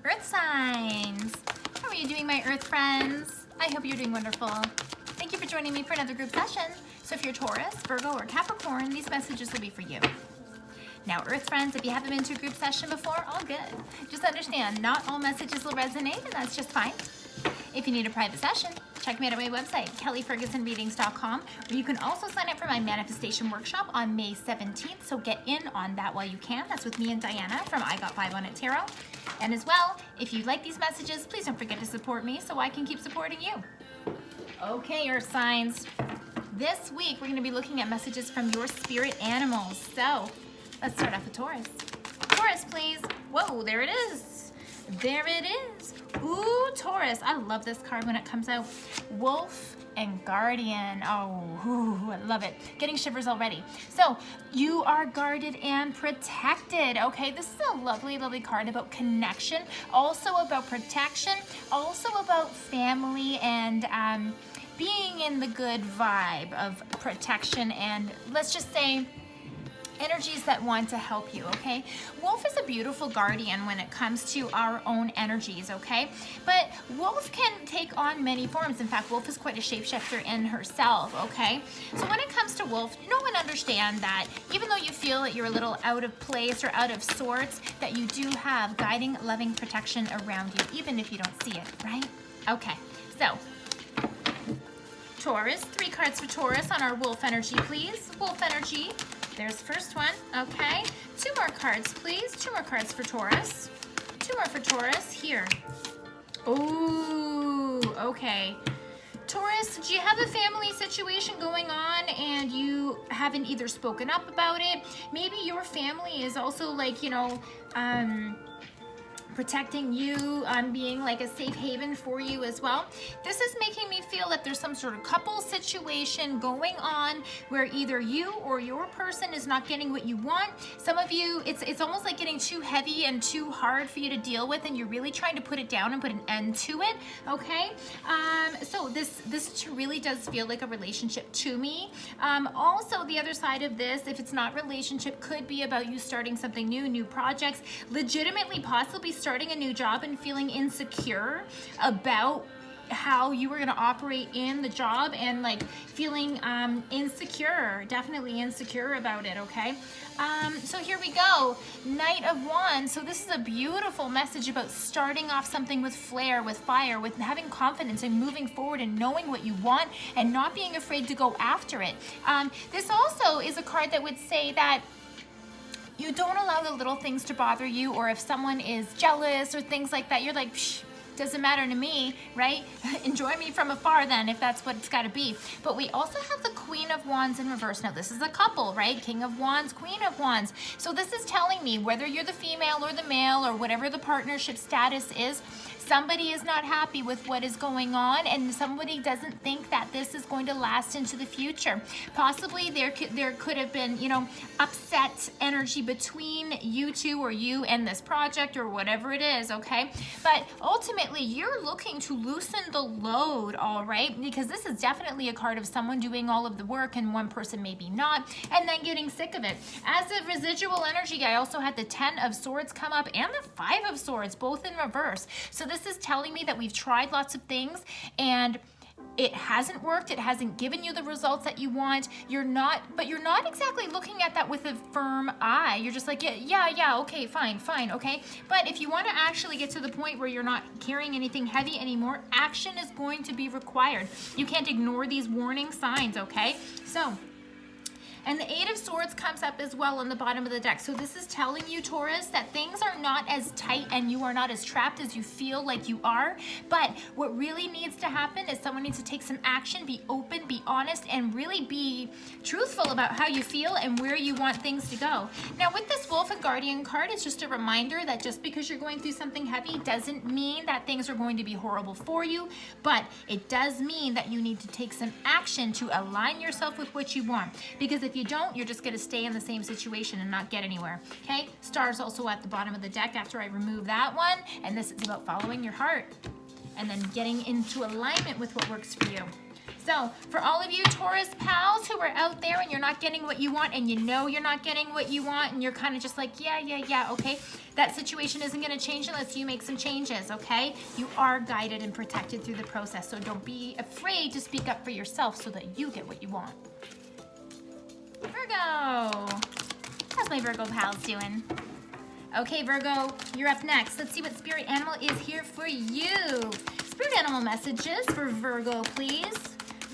Earth signs. How are you doing, my Earth friends? I hope you're doing wonderful. Thank you for joining me for another group session. So if you're Taurus, Virgo, or Capricorn, these messages will be for you. Now, Earth friends, if you haven't been to a group session before, all good. Just understand, not all messages will resonate, and that's just fine. If you need a private session, check me out at my website, kellyfergusonreadings.com, where you can also sign up for my manifestation workshop on May 17th, so get in on that while you can. That's with me and Diana from I Got 5 on It Tarot. And as well, if you like these messages, please don't forget to support me so I can keep supporting you. Okay, Earth signs. This week, we're going to be looking at messages from your spirit animals. So, let's start off with Taurus. Taurus, please. Whoa, there it is. There it is. Ooh, Taurus. I love this card when it comes out. Wolf and Guardian. Oh, ooh, I love it. Getting shivers already. So, you are guarded and protected. Okay, this is a lovely, lovely card about connection. Also about protection. Also about family and being in the good vibe of protection and, let's just say, energies that want to help you, okay? Wolf is a beautiful guardian when it comes to our own energies, okay? But Wolf can take on many forms. In fact, Wolf is quite a shapeshifter in herself, okay? So when it comes to Wolf, know and understand that even though you feel that you're a little out of place or out of sorts, that you do have guiding, loving protection around you, even if you don't see it, right? Okay, so Taurus, 3 cards for Taurus on our Wolf energy, please. Wolf energy. There's the first one, okay. 2 more cards, please. 2 more cards for Taurus. 2 more for Taurus, here. Ooh, okay. Taurus, do you have a family situation going on and you haven't either spoken up about it? Maybe your family is also like, you know, protecting you, being like a safe haven for you as well. This is making me feel that there's some sort of couple situation going on where either you or your person is not getting what you want. Some of you, it's almost like getting too heavy and too hard for you to deal with, and you're really trying to put it down and put an end to it, okay? So this really does feel like a relationship to me. Also, the other side of this, if it's not relationship, could be about you starting something new projects, legitimately possibly starting a new job and feeling insecure about how you were going to operate in the job and like feeling insecure, definitely insecure about it, okay? So here we go, Knight of Wands. So this is a beautiful message about starting off something with flair, with fire, with having confidence and moving forward and knowing what you want and not being afraid to go after it. This also is a card that would say that you don't allow the little things to bother you, or if someone is jealous or things like that, you're like, psh, doesn't matter to me, right? Enjoy me from afar then, if that's what it's got to be. But we also have the Queen of Wands in reverse. Now, this is a couple, right? King of Wands, Queen of Wands. So this is telling me whether you're the female or the male or whatever the partnership status is, somebody is not happy with what is going on, and somebody doesn't think that this is going to last into the future. Possibly there could have been, you know, upset energy between you two or you and this project or whatever it is, okay? But ultimately, you're looking to loosen the load, all right? Because this is definitely a card of someone doing all of the work and one person maybe not, and then getting sick of it. As a residual energy, I also had the 10 of Swords come up and the 5 of Swords, both in reverse. So this is telling me that we've tried lots of things and it hasn't worked. It hasn't given you the results that you want. You're not exactly looking at that with a firm eye. You're just like, yeah, okay, fine, okay. But if you want to actually get to the point where you're not carrying anything heavy anymore, action is going to be required. You can't ignore these warning signs, okay? So, and the 8 of Swords comes up as well on the bottom of the deck. So this is telling you, Taurus, that things are not as tight and you are not as trapped as you feel like you are. But what really needs to happen is someone needs to take some action, be open, be honest, and really be truthful about how you feel and where you want things to go. Now, with this Wolf and Guardian card, it's just a reminder that just because you're going through something heavy doesn't mean that things are going to be horrible for you. But it does mean that you need to take some action to align yourself with what you want. Because if you don't, you're just going to stay in the same situation and not get anywhere. Okay? Stars also at the bottom of the deck after I remove that one. And this is about following your heart and then getting into alignment with what works for you. So for all of you Taurus pals who are out there and you're not getting what you want, and you know you're not getting what you want, and you're kind of just like, yeah, okay, that situation isn't going to change unless you make some changes, okay? You are guided and protected through the process, so don't be afraid to speak up for yourself so that you get what you want. Virgo. How's my Virgo pals doing? Okay, Virgo, you're up next. Let's see what spirit animal is here for you. Spirit animal messages for Virgo, please.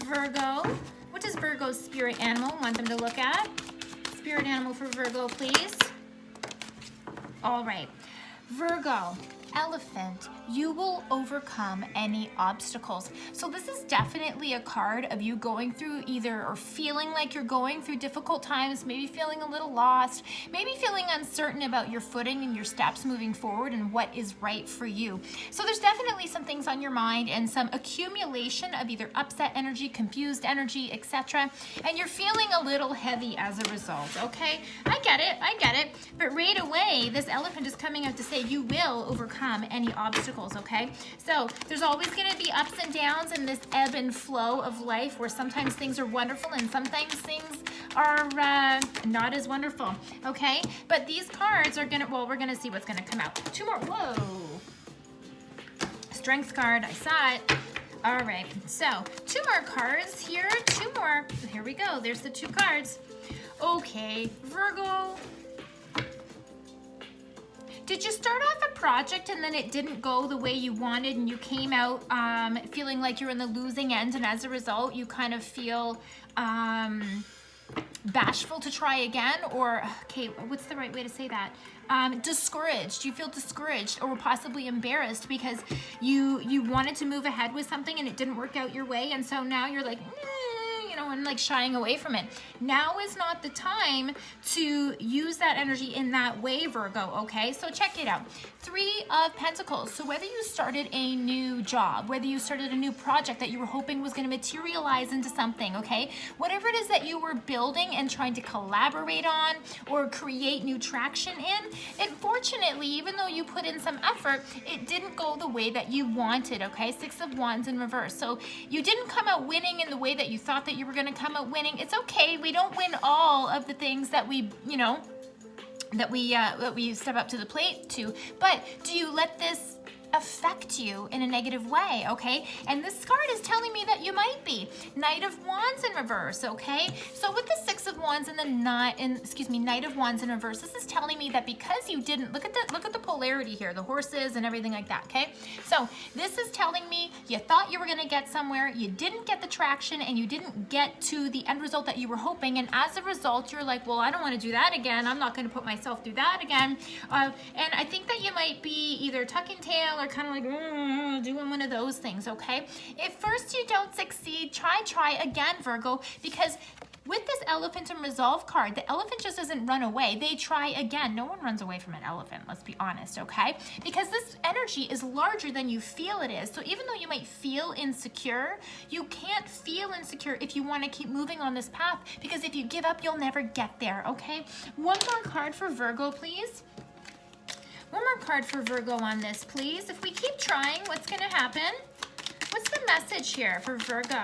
Virgo, what does Virgo's spirit animal want them to look at? Spirit animal for Virgo, please. All right, Virgo, elephant, you will overcome any obstacles. So this is definitely a card of you going through either, or feeling like you're going through difficult times, maybe feeling a little lost, maybe feeling uncertain about your footing and your steps moving forward and what is right for you. So there's definitely some things on your mind and some accumulation of either upset energy, confused energy, etc. And you're feeling a little heavy as a result, okay? I get it. But right away, this elephant is coming out to say you will overcome any obstacles, okay? So there's always going to be ups and downs in this ebb and flow of life, where sometimes things are wonderful and sometimes things are not as wonderful, okay? But these cards are gonna, well, we're gonna see what's gonna come out. Two more, whoa. Strength card, I saw it. All right, so two more cards here, here we go, there's the two cards. Okay, Virgo. Did you start off a project and then it didn't go the way you wanted, and you came out feeling like you're in the losing end, and as a result you kind of feel bashful to try again? Or, okay, what's the right way to say that? Discouraged. You feel discouraged or possibly embarrassed because you wanted to move ahead with something and it didn't work out your way, and so now you're like, you know, and like shying away from it. Now is not the time to use that energy in that way, Virgo, okay? So check it out. Three of Pentacles. So whether you started a new job, whether you started a new project that you were hoping was going to materialize into something, okay? Whatever it is that you were building and trying to collaborate on or create new traction in, unfortunately, even though you put in some effort, it didn't go the way that you wanted, okay? Six of Wands in reverse. So you didn't come out winning in the way that you thought that you were going to come out winning. It's okay. We don't win all of the things that we, you know, that we step up to the plate to. But do you let this affect you in a negative way, okay? And this card is telling me that you might be. Knight of Wands in reverse, okay? So with the Six of Wands and the Knight of Wands in reverse, this is telling me that because you didn't, look at the polarity here, the horses and everything like that, okay? So this is telling me you thought you were gonna get somewhere, you didn't get the traction, and you didn't get to the end result that you were hoping, and as a result, you're like, well, I don't wanna do that again, I'm not gonna put myself through that again, and I think that you might be either tucking tail or kind of like doing one of those things, okay? If first you don't succeed, try again, Virgo, because with this Elephant and Resolve card, the elephant just doesn't run away. They try again. No one runs away from an elephant, let's be honest, okay? Because this energy is larger than you feel it is. So even though you might feel insecure, you can't feel insecure if you want to keep moving on this path, because if you give up, you'll never get there, okay? One more card for Virgo, please. One more card for Virgo on this, please. If we keep trying, what's going to happen? What's the message here for Virgo?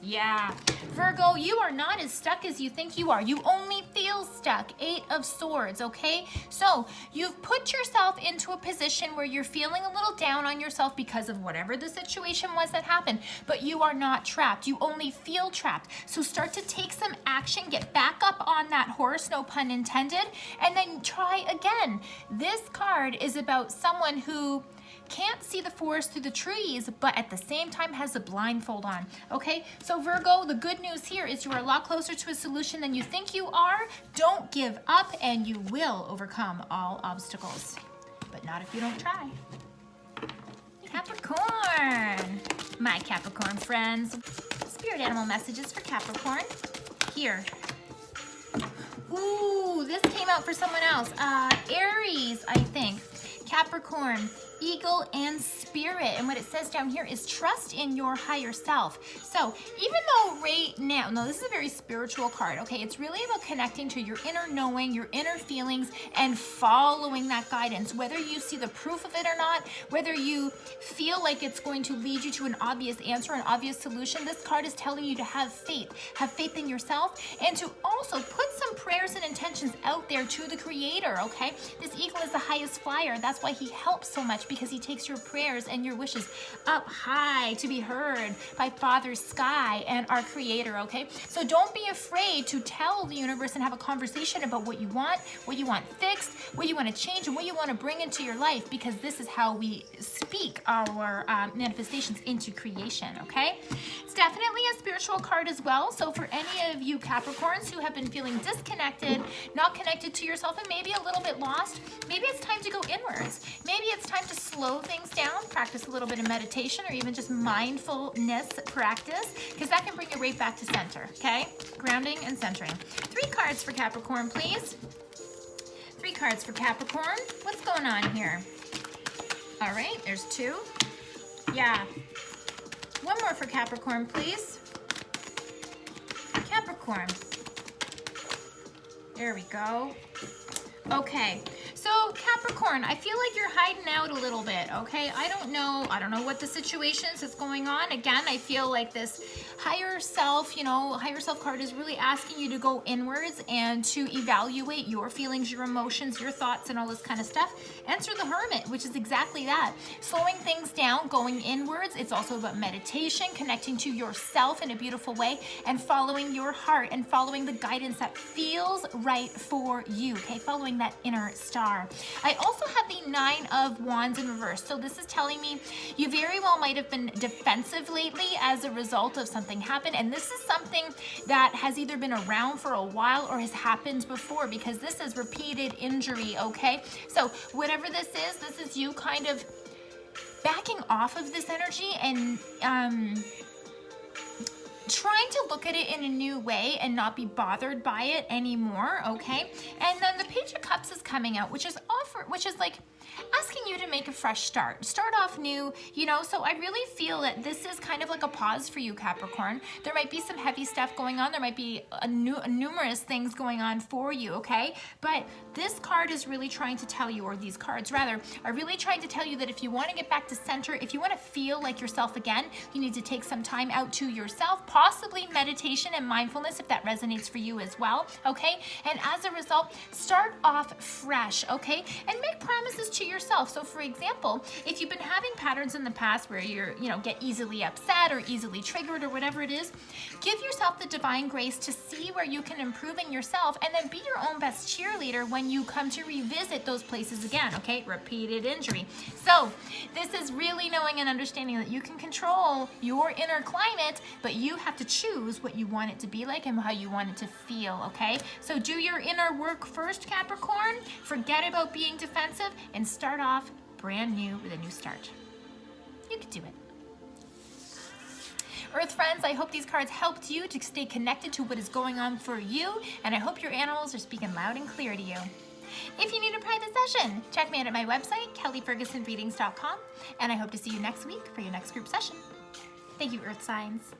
Yeah, Virgo, you are not as stuck as you think you are. You only feel stuck. Eight of Swords, okay? So you've put yourself into a position where you're feeling a little down on yourself because of whatever the situation was that happened, but you are not trapped. You only feel trapped. So start to take some action, get back up on that horse, no pun intended, and then try again. This card is about someone who can't see the forest through the trees, but at the same time has a blindfold on, okay? So Virgo, the good news here is you are a lot closer to a solution than you think you are. Don't give up, and you will overcome all obstacles, but not if you don't try. Capricorn, my Capricorn friends. Spirit animal messages for Capricorn. Here. Ooh, this came out for someone else. Aries, I think. Capricorn, Eagle and spirit. And what it says down here is trust in your higher self. So even though right now, no, this is a very spiritual card, okay? It's really about connecting to your inner knowing, your inner feelings, and following that guidance, whether you see the proof of it or not, whether you feel like it's going to lead you to an obvious answer, an obvious solution. This card is telling you to have faith in yourself, and to also put some prayers and intentions out there to the Creator, okay? This eagle is the highest flyer. That's why he helps so much, because he takes your prayers and your wishes up high to be heard by Father Sky and our Creator, okay? So don't be afraid to tell the universe and have a conversation about what you want fixed, what you want to change, and what you want to bring into your life, because this is how we speak our manifestations into creation, okay? It's definitely a spiritual card as well. So for any of you Capricorns who have been feeling disconnected, not connected to yourself, and maybe a little bit lost, maybe it's time to go inwards. Maybe it's time to slow things down, practice a little bit of meditation, or even just mindfulness practice, because that can bring you right back to center, okay? Grounding and centering. 3 cards for Capricorn, please. 3 cards for Capricorn. What's going on here? All right, there's 2. Yeah. 1 more for Capricorn, please. Capricorn. There we go. Okay, so Capricorn, I feel like you're hiding out a little bit, okay? I don't know what the situation is going on. Again, I feel like this higher self, higher self card is really asking you to go inwards and to evaluate your feelings, your emotions, your thoughts, and all this kind of stuff. Enter the Hermit, which is exactly that. Slowing things down, going inwards. It's also about meditation, connecting to yourself in a beautiful way, and following your heart and following the guidance that feels right for you, okay? Following that inner star. I also have the 9 of Wands in reverse. So this is telling me you very well might have been defensive lately as a result of something happened. And this is something that has either been around for a while or has happened before, because this is repeated injury, okay? So whatever this is you kind of backing off of this energy and trying to look at it in a new way and not be bothered by it anymore, okay? And then the Page of Cups is coming out, which is like asking you to make a fresh start off new, so I really feel that this is kind of like a pause for you, Capricorn. There might be some heavy stuff going on. There might be numerous things going on for you, okay? But this card is really trying to tell you, or these cards rather, are really trying to tell you that if you want to get back to center, if you want to feel like yourself again, you need to take some time out to yourself, possibly meditation and mindfulness if that resonates for you as well, okay? And as a result, start off fresh, okay? And make promises to yourself. So for example, if you've been having patterns in the past where you're, get easily upset or easily triggered or whatever it is, give yourself the divine grace to see where you can improve in yourself, and then be your own best cheerleader when you come to revisit those places again, okay? Repeated injury. So this is really knowing and understanding that you can control your inner climate, but you have to choose what you want it to be like and how you want it to feel, okay? So do your inner work first, Capricorn. Forget about being defensive and start off brand new with a new start. You can do it. Earth friends, I hope these cards helped you to stay connected to what is going on for you, and I hope your animals are speaking loud and clear to you. If you need a private session, check me out at my website, kellyfergusonreadings.com, and I hope to see you next week for your next group session. Thank you, Earth signs.